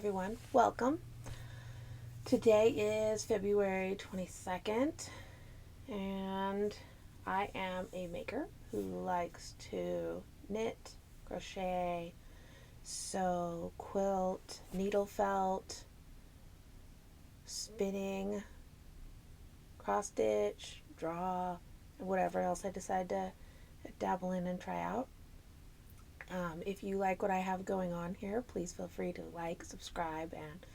everyone. Welcome. Today is February 22nd, and I am a maker who likes to knit, crochet, sew, quilt, needle felt, spinning, cross stitch, draw, and whatever else I decide to dabble in and try out. If you like what I have going on here, please feel free to like, subscribe, and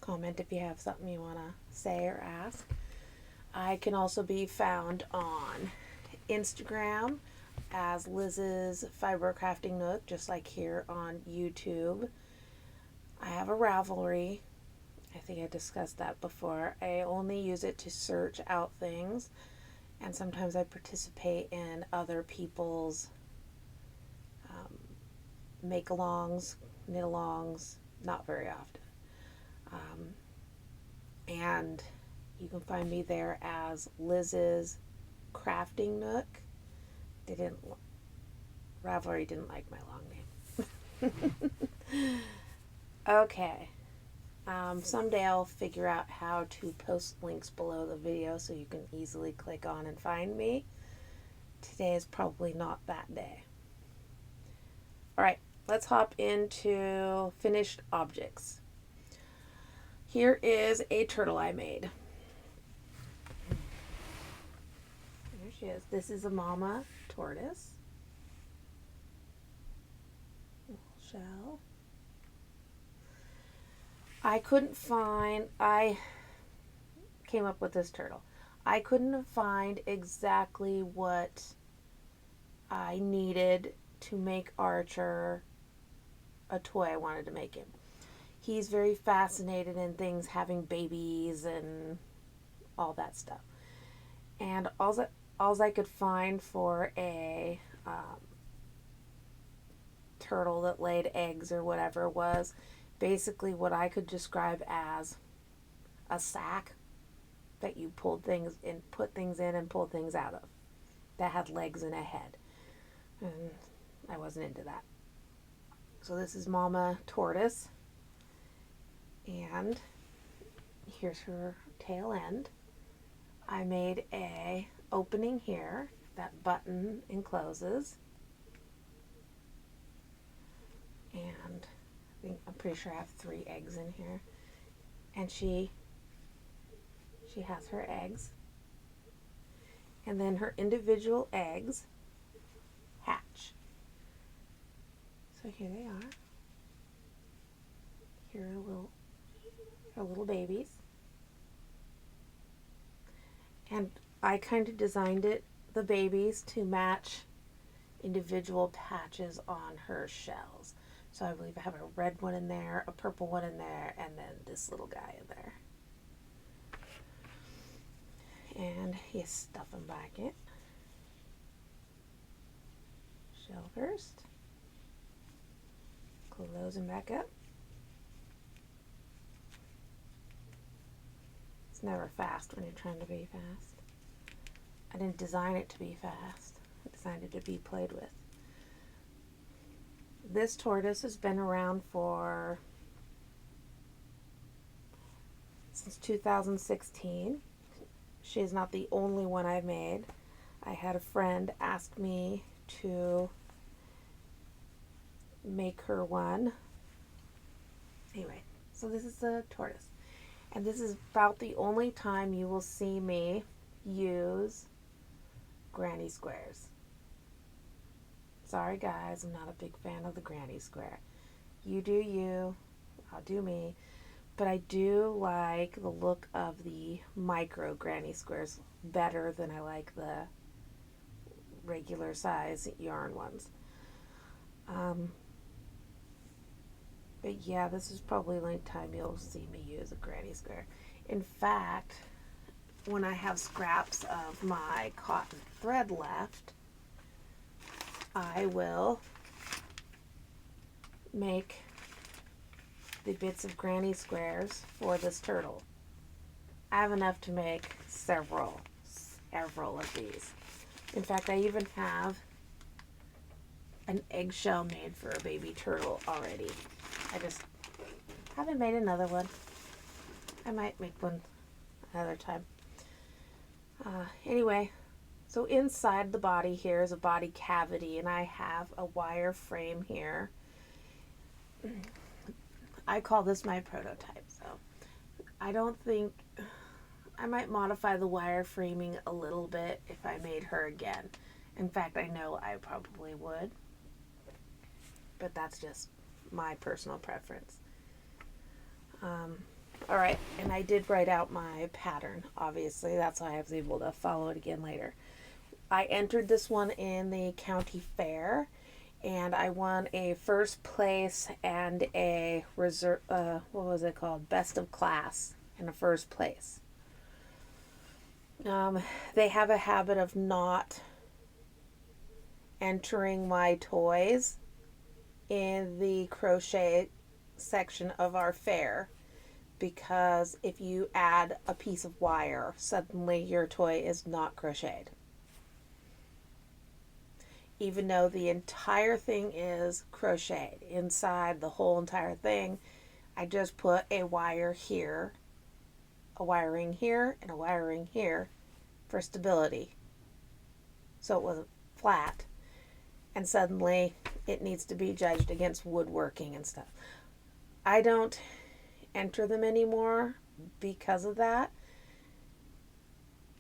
comment if you have something you want to say or ask. I can also be found on Instagram as Liz's Fiber Crafting Nook, just like here on YouTube. I have a Ravelry. I think I discussed that before. I only use it to search out things, and sometimes I participate in other people's make-alongs, knit-alongs, not very often. And you can find me there as Liz's Crafting Nook. Ravelry didn't like my long name. Okay. Someday I'll figure out how to post links below the video so you can easily click on and find me. Today is probably not that day. Alright, let's hop into finished objects. Here is a turtle I made. There she is. This is a mama tortoise. Shell. I came up with this turtle. I couldn't find exactly what I needed to make Archer a toy I wanted to make him. He's very fascinated in things having babies and all that stuff. And all I could find for a turtle that laid eggs or whatever was basically what I could describe as a sack that you pulled things in, put things in and pulled things out of, that had legs and a head. And I wasn't into that. So this is Mama Tortoise. And here's her tail end. I made a opening here that button encloses. And I'm pretty sure I have 3 eggs in here. And she has her eggs. And then her individual eggs hatch. So here they are. Here are little babies. And I kind of designed the babies to match individual patches on her shells. So I believe I have a red one in there, a purple one in there, and then this little guy in there. And you stuff them back in. Shell first. Close them back up. It's never fast when you're trying to be fast. I didn't design it to be fast. I designed it to be played with. This tortoise has been around since 2016. She is not the only one I've made. I had a friend ask me to make her one. Anyway, so this is the tortoise. And this is about the only time you will see me use granny squares. Sorry guys, I'm not a big fan of the granny square. You do you, I'll do me. But I do like the look of the micro granny squares better than I like the regular size yarn ones. But yeah, this is probably the only time you'll see me use a granny square. In fact, when I have scraps of my cotton thread left, I will make the bits of granny squares for this turtle. I have enough to make several of these. In fact, I even have an eggshell made for a baby turtle already. I just haven't made another one. I might make one another time. Anyway, so inside the body here is a body cavity, and I have a wire frame here. I call this my prototype, so I don't think... I might modify the wire framing a little bit if I made her again. In fact, I know I probably would, but that's just my personal preference. All right, and I did write out my pattern, obviously. That's why I was able to follow it again later. I entered this one in the county fair, and I won a first place and a reserve, what was it called? Best of class in a first place. They have a habit of not entering my toys in the crochet section of our fair, because if you add a piece of wire, suddenly your toy is not crocheted. Even though the entire thing is crocheted inside the whole entire thing, I just put a wire here, a wiring here, and a wiring here for stability, so it wasn't flat, and suddenly it needs to be judged against woodworking and stuff. I don't enter them anymore because of that,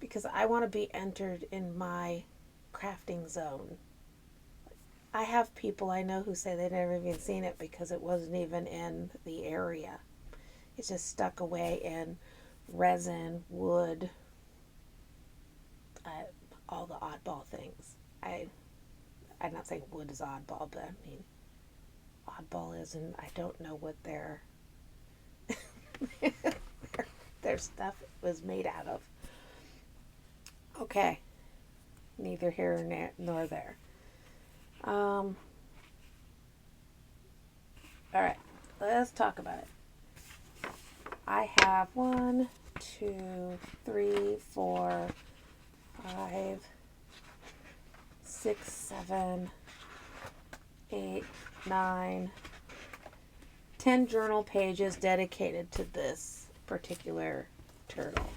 because I want to be entered in my crafting zone. I have people I know who say they've never even seen it because it wasn't even in the area. It's just stuck away in resin, wood, all the oddball things. I'm not saying wood is oddball, but I mean, oddball is, and I don't know what their their stuff was made out of. Okay, neither here nor there. All right, let's talk about it. I have 1, 2, 3, 4, 5, 6, 7, 8, 9, 10 journal pages dedicated to this particular turtle.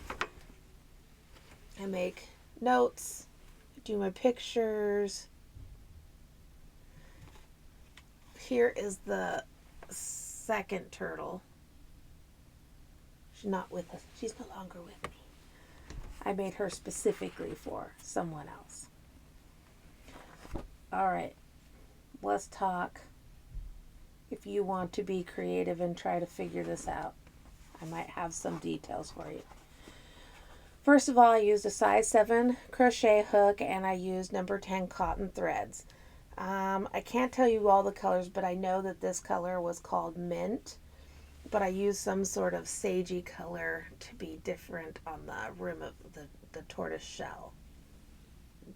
I make notes, do my pictures. Here is the second turtle. She's not with us. She's no longer with me. I made her specifically for someone else. All right, let's talk. If you want to be creative and try to figure this out, I might have some details for you. First of all, I used a size 7 crochet hook, and I used number 10 cotton threads. I can't tell you all the colors, but I know that this color was called mint, but I used some sort of sagey color to be different on the rim of the tortoise shell.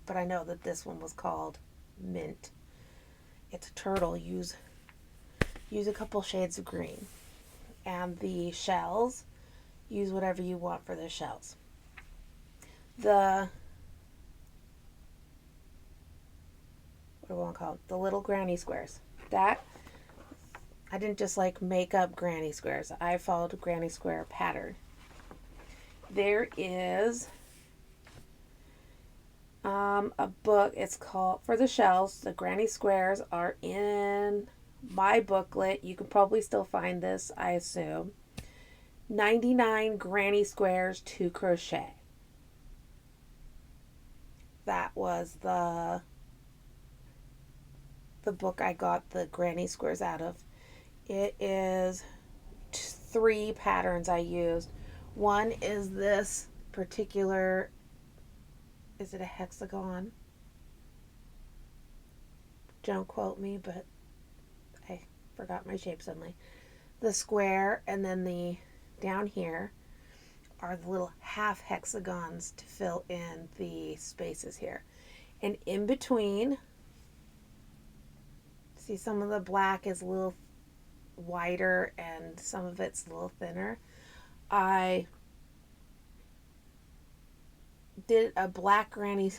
But I know that this one was called mint. It's a turtle. Use a couple shades of green. And the shells, use whatever you want for the shells. What do I want to call it? The little granny squares. That, I didn't just like make up granny squares. I followed a granny square pattern. There is a book. It's called, for the shells, the granny squares are in my booklet. You can probably still find this, I assume. 99 granny squares to crochet. That was the book I got the granny squares out of. It is 3 patterns I used. One is this particular, is it a hexagon? Don't quote me, but I forgot my shape suddenly. The square, and then the down here are the little half hexagons to fill in the spaces here. And in between, see, some of the black is a little wider and some of it's a little thinner. I did a black a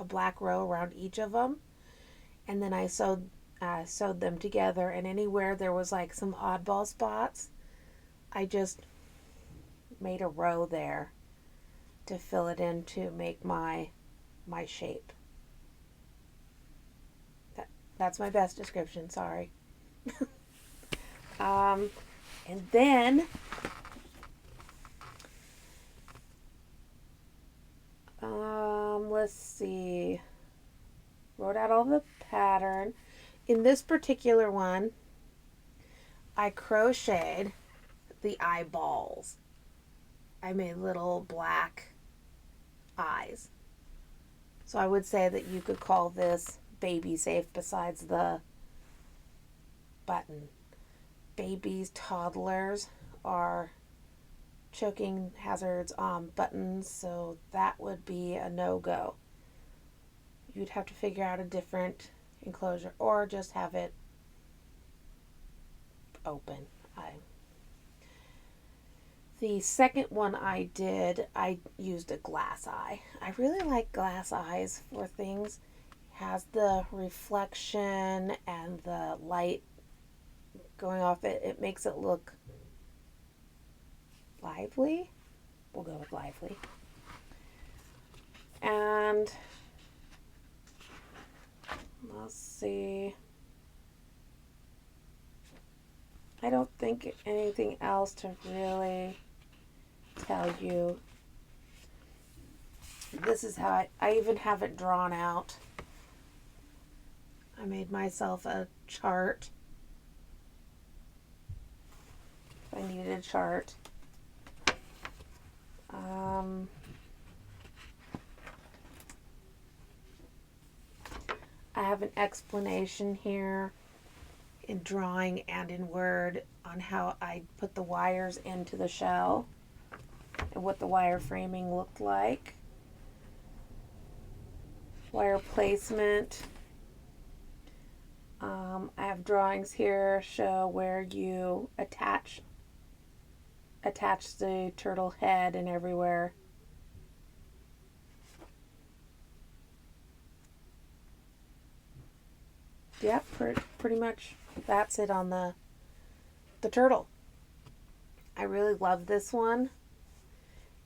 black row around each of them, and then I sewed sewed them together, and anywhere there was like some oddball spots, I just made a row there to fill it in to make my shape. That's my best description, sorry. And then let's see. Wrote out all the pattern. In this particular one, I crocheted the eyeballs. I made little black eyes. So I would say that you could call this baby safe besides the button. Babies, toddlers are choking hazards on buttons, so that would be a no-go. You'd have to figure out a different enclosure or just have it open. The second one I did, I used a glass eye. I really like glass eyes for things. It has the reflection and the light going off it. It makes it look lively. We'll go with lively. And let's see. I don't think anything else to really tell you. This is how I even have it drawn out. I made myself a chart. I needed a chart. I have an explanation here in drawing and in Word on how I put the wires into the shell and what the wire framing looked like. Wire placement. I have drawings here show where you attach the turtle head and everywhere. Yep, pretty much that's it on the turtle. I really love this one,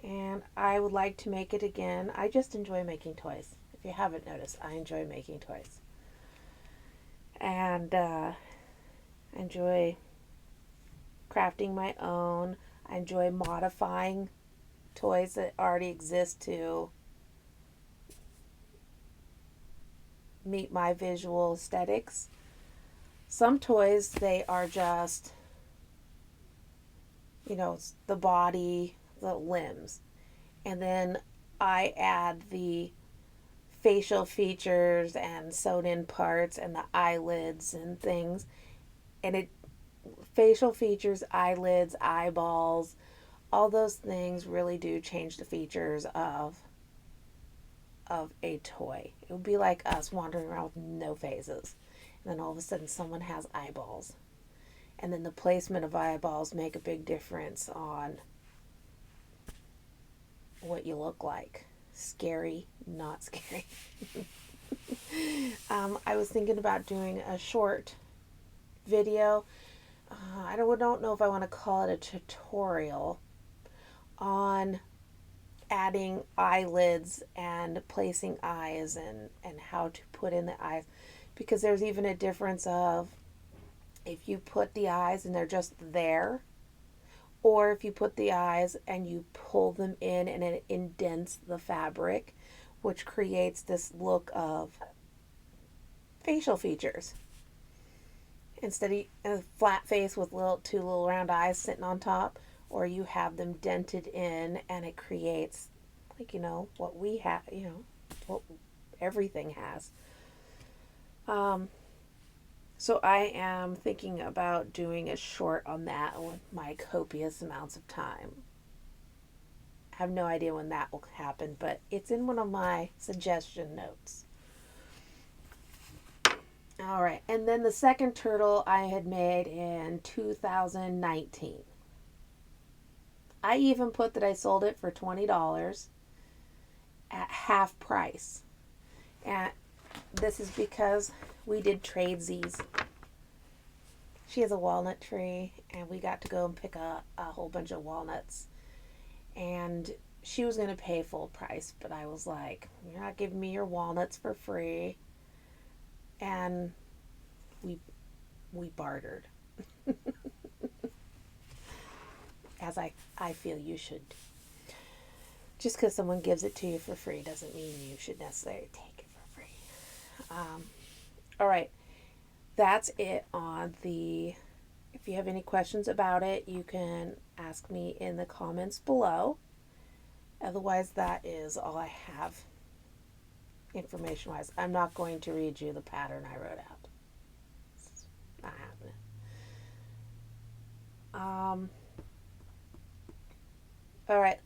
and I would like to make it again. I just enjoy making toys. If you haven't noticed, I enjoy making toys. And I enjoy crafting my own. I enjoy modifying toys that already exist to meet my visual aesthetics. Some toys, they are just, the body, the limbs. And then I add the facial features and sewed in parts and the eyelids and things. And facial features, eyelids, eyeballs, all those things really do change the features of a toy. It would be like us wandering around with no faces, and then all of a sudden someone has eyeballs, and then the placement of eyeballs make a big difference on what you look like. Scary, not scary. I was thinking about doing a short video. I don't know if I want to call it a tutorial on adding eyelids and placing eyes and how to put in the eyes, because there's even a difference of if you put the eyes and they're just there, or if you put the eyes and you pull them in and it indents the fabric, which creates this look of facial features instead of a flat face with two little round eyes sitting on top. Or you have them dented in and it creates, what we have, what everything has. So I am thinking about doing a short on that with my copious amounts of time. I have no idea when that will happen, but it's in one of my suggestion notes. All right, and then the second turtle I had made in 2019. I even put that I sold it for $20 at half price. And this is because we did tradesies. She has a walnut tree, and we got to go and pick a whole bunch of walnuts. And she was going to pay full price, but I was like, you're not giving me your walnuts for free. And we bartered. As I feel you should. Just because someone gives it to you for free doesn't mean you should necessarily take it for free. All right. That's it on the... If you have any questions about it, you can ask me in the comments below. Otherwise, that is all I have information-wise. I'm not going to read you the pattern I wrote out. It's not happening. All right.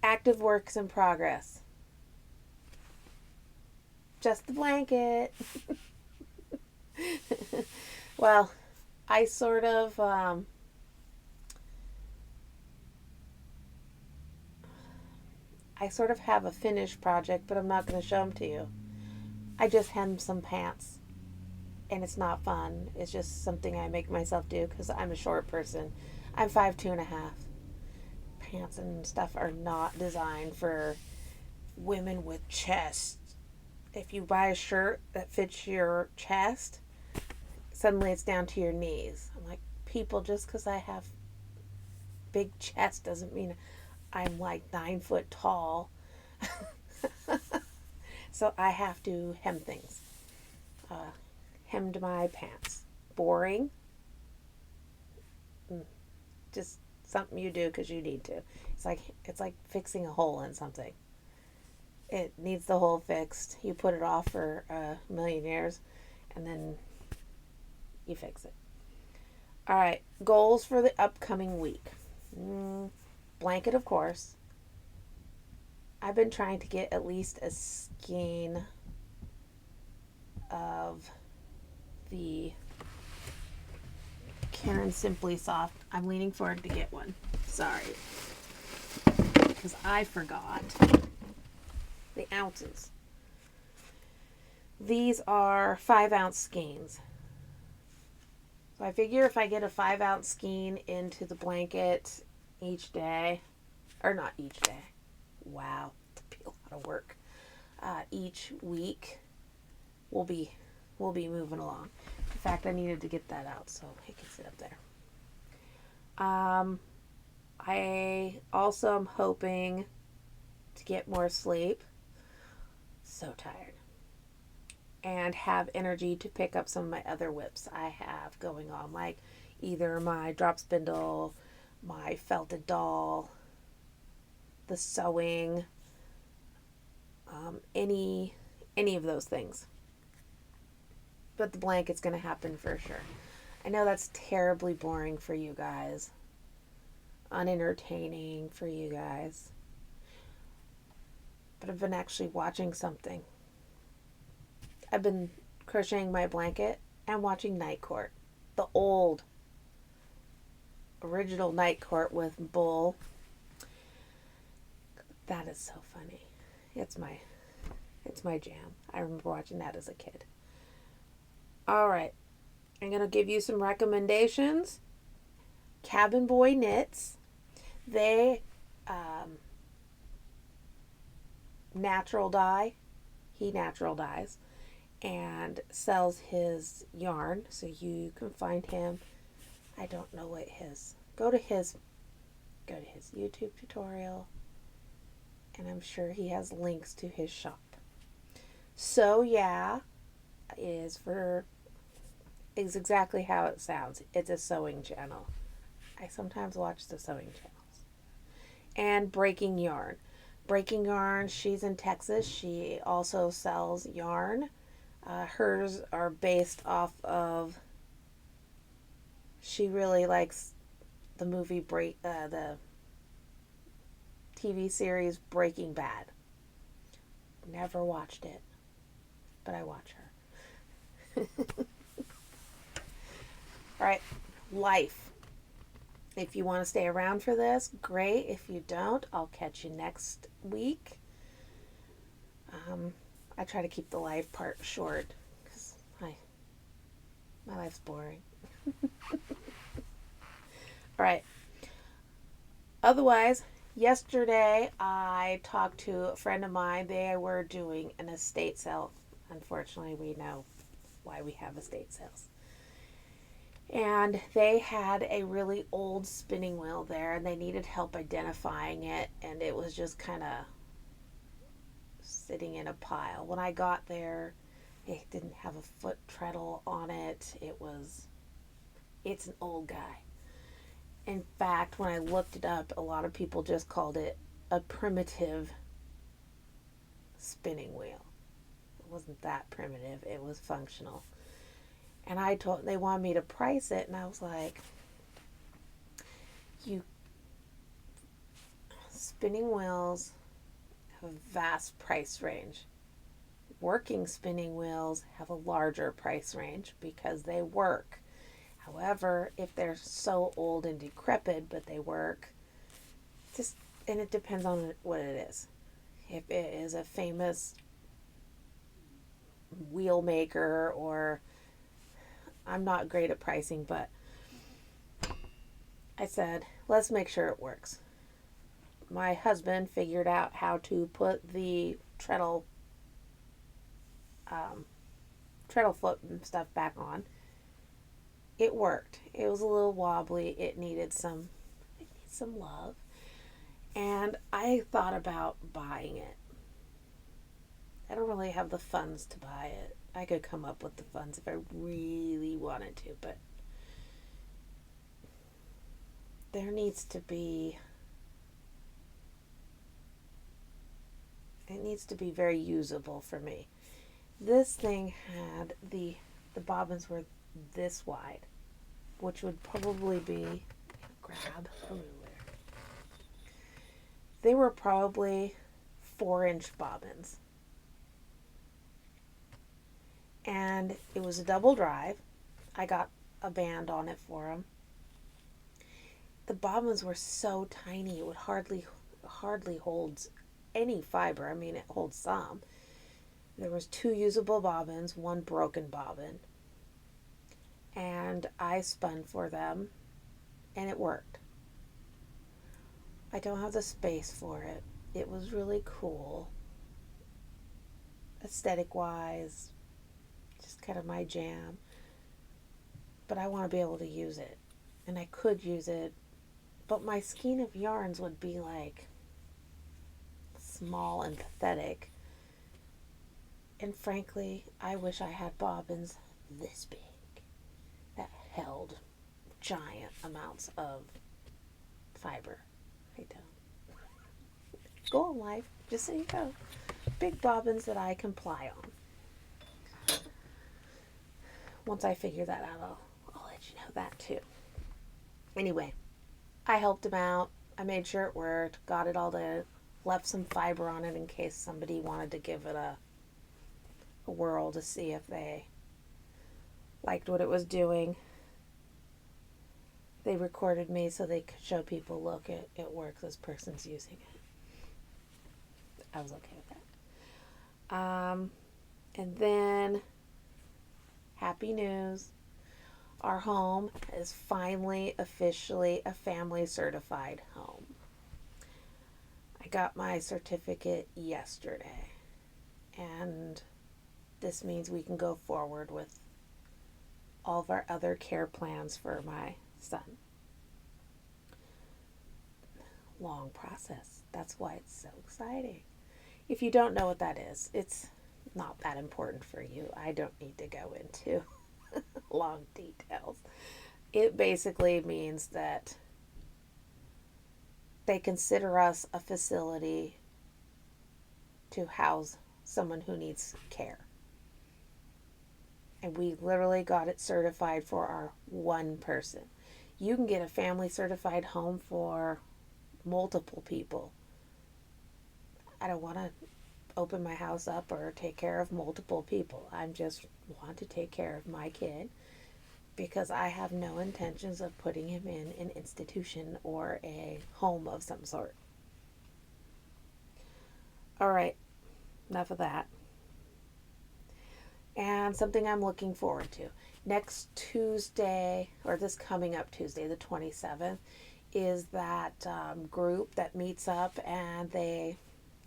Active works in progress. Just the blanket. Well, I sort of have a finished project, but I'm not going to show them to you. I just hemmed some pants, and it's not fun. It's just something I make myself do because I'm a short person. I'm 5'2.5". Pants and stuff are not designed for women with chests. If you buy a shirt that fits your chest, suddenly it's down to your knees. I'm like, people, just because I have big chest doesn't mean I'm like 9 foot tall. So I have to hem things. Hemmed my pants. Boring. Just something you do because you need to. It's like fixing a hole in something. It needs the hole fixed. You put it off for a million years, and then you fix it. All right, goals for the upcoming week. Blanket, of course. I've been trying to get at least a skein of the Karen Simply Soft. I'm leaning forward to get one. Sorry. Because I forgot the ounces. These are 5-ounce skeins. So I figure if I get a 5-ounce skein into the blanket each day, or not each day, wow, that'd be a lot of work. Each week, we'll be moving along. In fact, I needed to get that out so it can sit up there. I also am hoping to get more sleep. So tired. And have energy to pick up some of my other whips I have going on, like either my drop spindle, my felted doll, the sewing, any of those things. But the blanket's going to happen for sure. I know that's terribly boring for you guys, unentertaining for you guys, but I've been actually watching something. I've been crocheting my blanket and watching Night Court, the old original Night Court with Bull. That is so funny. It's my jam. I remember watching that as a kid. All right, I'm gonna give you some recommendations. Cabin Boy Knits. They natural dye. He natural dyes and sells his yarn, so you can find him. I don't know what his. Go to his YouTube tutorial, and I'm sure he has links to his shop. So yeah, is exactly how it sounds. It's a sewing channel. I sometimes watch the sewing channels. And Breaking Yarn. Breaking Yarn, she's in Texas. She also sells yarn. Hers are based off of... She really likes the movie the TV series Breaking Bad. Never watched it, but I watch her. All right, life. If you want to stay around for this, great. If you don't, I'll catch you next week. I try to keep the life part short because My life's boring. All right. Otherwise, yesterday I talked to a friend of mine. They were doing an estate sale. Unfortunately, we know why we have estate sales. And they had a really old spinning wheel there and they needed help identifying it. And it was just kind of sitting in a pile. When I got there, it didn't have a foot treadle on it. It's an old guy. In fact, when I looked it up, a lot of people just called it a primitive spinning wheel. It wasn't that primitive, it was functional. And they wanted me to price it, and I was like, you spinning wheels have a vast price range. Working spinning wheels have a larger price range because they work. However, if they're so old and decrepit, but they work, just and it depends on what it is. If it is a famous wheel maker, or I'm not great at pricing, but I said, let's make sure it works. My husband figured out how to put the um, treadle foot and stuff back on. It worked. It was a little wobbly. It needs some love. And I thought about buying it. I don't really have the funds to buy it. I could come up with the funds if I really wanted to, but there needs to be it needs to be very usable for me. This thing had the bobbins were this wide, which would probably be grab a ruler. They were probably 4-inch bobbins. And it was a double drive. I got a band on it for them. The bobbins were so tiny it would hardly hold any fiber. I mean, it holds some. There was 2 usable bobbins, 1 broken bobbin, and I spun for them, and it worked. I don't have the space for it. It was really cool, aesthetic wise, just kind of my jam. But I want to be able to use it, and I could use it, but my skein of yarns would be like small and pathetic. And frankly, I wish I had bobbins this big that held giant amounts of fiber. I don't. Goal in life, just so you know. Big bobbins that I can ply on. Once I figure that out, I'll let you know that too. Anyway, I helped him out. I made sure it worked, got it all done, left some fiber on it in case somebody wanted to give it a whirl to see if they liked what it was doing. They recorded me so they could show people, look, it works, this person's using it. I was okay with that. And then, happy news. Our home is finally officially a family certified home. I got my certificate yesterday, and this means we can go forward with all of our other care plans for my son. Long process. That's why it's so exciting. If you don't know what that is, it's not that important for you. I don't need to go into long details. It basically means that they consider us a facility to house someone who needs care. And we literally got it certified for our one person. You can get a family certified home for multiple people. I don't want to open my house up or take care of multiple people. I just want to take care of my kid because I have no intentions of putting him in an institution or a home of some sort. All right, enough of that. and something I'm looking forward to. Next Tuesday, or this coming up Tuesday, the 27th, is that group that meets up and they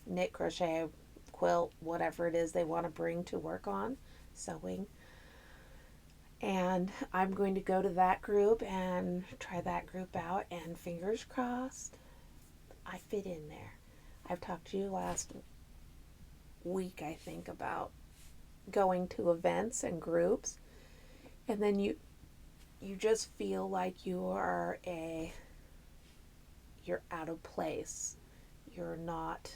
knit, crochet, quilt, whatever it is they want to bring to work on, sewing. And I'm going to go to that group and try that group out, and fingers crossed, I fit in there. I've talked to you last week, I think, about going to events and groups, and then you just feel like you're out of place. You're not,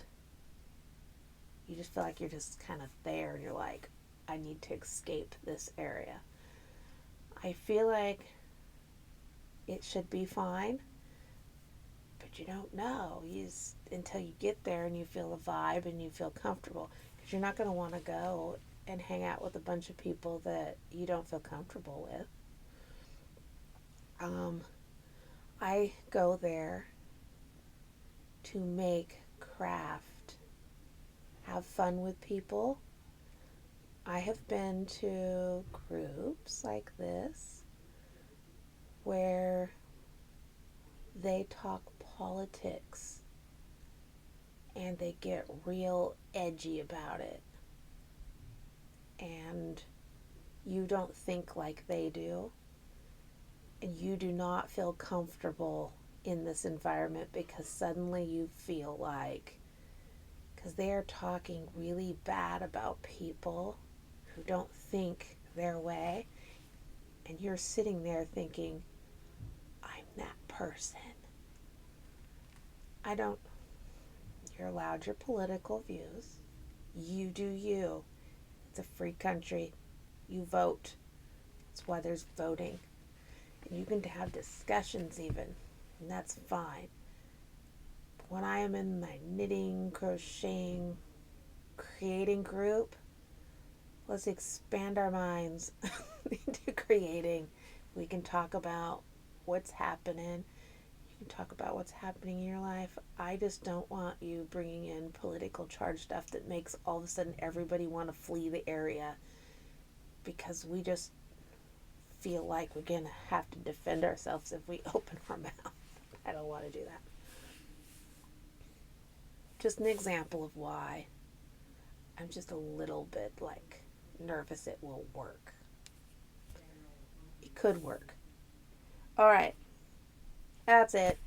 you just feel like you're just kind of there, and you're like, I need to escape this area. I feel like it should be fine, but you don't know until you get there and you feel the vibe and you feel comfortable, because you're not going to want to go and hang out with a bunch of people that you don't feel comfortable with. um, I go there to make craft, have fun with people. I have been to groups like this where they talk politics and they get real edgy about it, and you don't think like they do, and you do not feel comfortable in this environment, because suddenly you feel like, because they are talking really bad about people who don't think their way, and you're sitting there thinking, I'm that person. I don't, you're allowed your political views. You do you. It's a free country. You vote. That's why there's voting. And you can have discussions even, and that's fine. But when I am in my knitting, crocheting, creating group, let's expand our minds into creating. We can talk about what's happening. You can talk about what's happening in your life. I just don't want you bringing in political charge stuff that makes all of a sudden everybody want to flee the area, because we just feel like we're going to have to defend ourselves if we open our mouth. I don't want to do that. Just an example of why I'm just a little bit like nervous it will work. It could work. All right. That's it.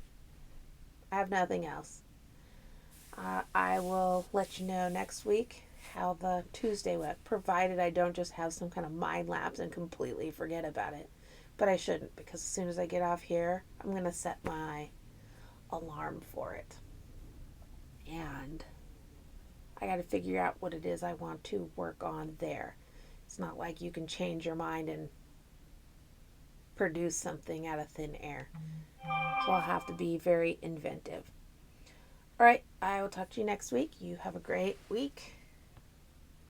I have nothing else. I will let you know next week how the Tuesday went, provided I don't just have some kind of mind lapse and completely forget about it. But I shouldn't, because as soon as I get off here, I'm going to set my alarm for it. And I got to figure out what it is I want to work on there. It's not like you can change your mind and produce something out of thin air. So I'll have to be very inventive. All right, I will talk to you next week. You have a great week.